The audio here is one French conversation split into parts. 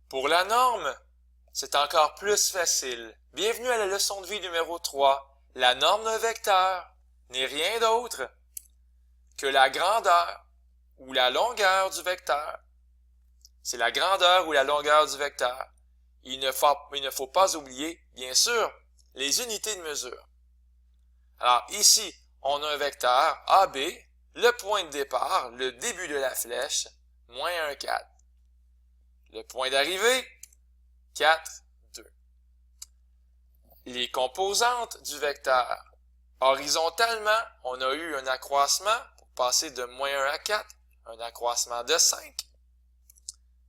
Pour la norme, c'est encore plus facile. Bienvenue à la leçon de vie numéro 3. La norme d'un vecteur n'est rien d'autre que la grandeur ou la longueur du vecteur. C'est la grandeur ou la longueur du vecteur. Il ne faut pas oublier, bien sûr, les unités de mesure. Alors ici, on a un vecteur AB, le point de départ, le début de la flèche, moins 1, 4. Le point d'arrivée, 4, 2. Les composantes du vecteur. Horizontalement, on a eu un accroissement pour passer de moins 1 à 4, un accroissement de 5.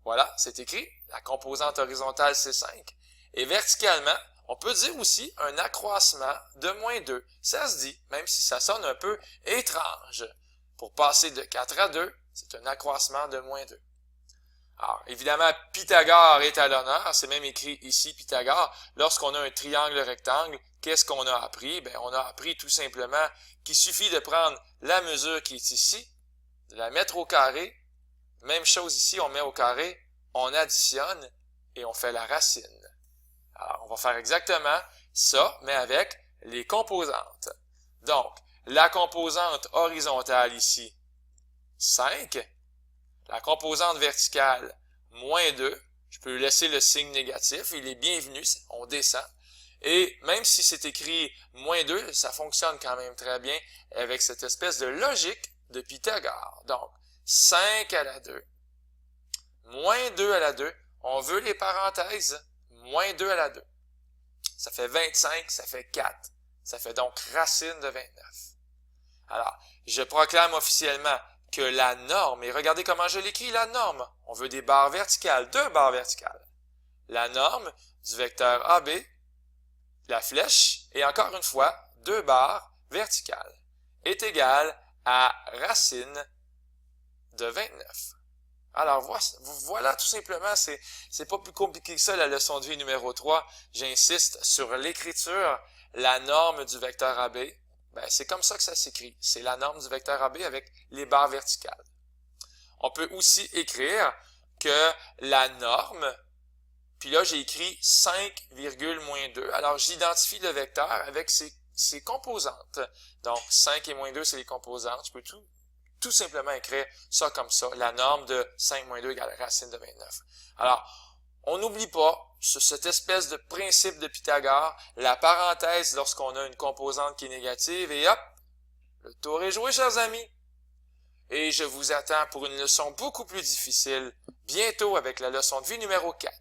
Voilà, c'est écrit. La composante horizontale, c'est 5. Et verticalement, on peut dire aussi un accroissement de moins 2. Ça se dit, même si ça sonne un peu étrange. Pour passer de 4 à 2, c'est un accroissement de moins 2. Alors, évidemment, Pythagore est à l'honneur. C'est même écrit ici, Pythagore. Lorsqu'on a un triangle rectangle, qu'est-ce qu'on a appris? Bien, on a appris tout simplement qu'il suffit de prendre la mesure qui est ici, de la mettre au carré. Même chose ici, on met au carré, on additionne et on fait la racine. Alors, on va faire exactement ça, mais avec les composantes. Donc, la composante horizontale ici, 5. La composante verticale, moins 2. Je peux laisser le signe négatif, il est bienvenu, on descend. Et même si c'est écrit moins 2, ça fonctionne quand même très bien avec cette espèce de logique de Pythagore. Donc, 5 à la 2, moins 2 à la 2, on veut les parenthèses, moins 2 à la 2. Ça fait 25, ça fait 4. Ça fait donc racine de 29. Alors, je proclame officiellement que la norme, et regardez comment je l'écris, la norme, on veut des barres verticales, 2 barres verticales. La norme du vecteur AB, la flèche, et encore une fois, 2 barres verticales, est égale à racine de 29. Alors, voilà tout simplement, c'est pas plus compliqué que ça, la leçon de vie numéro 3. J'insiste sur l'écriture, la norme du vecteur AB. Ben, c'est comme ça que ça s'écrit. C'est la norme du vecteur AB avec les barres verticales. On peut aussi écrire que la norme, puis là j'ai écrit 5,-2. Alors j'identifie le vecteur avec ses composantes. Donc 5 et moins 2, c'est les composantes. Je peux tout simplement écrire ça comme ça. La norme de 5 moins 2 égale racine de 29. Alors, on n'oublie pas cette espèce de principe de Pythagore, la parenthèse lorsqu'on a une composante qui est négative, et hop, le tour est joué, chers amis. Et je vous attends pour une leçon beaucoup plus difficile, bientôt avec la leçon de vie numéro 4.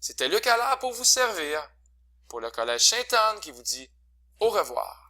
C'était Luc Allard pour vous servir, pour le Collège Sainte-Anne qui vous dit au revoir.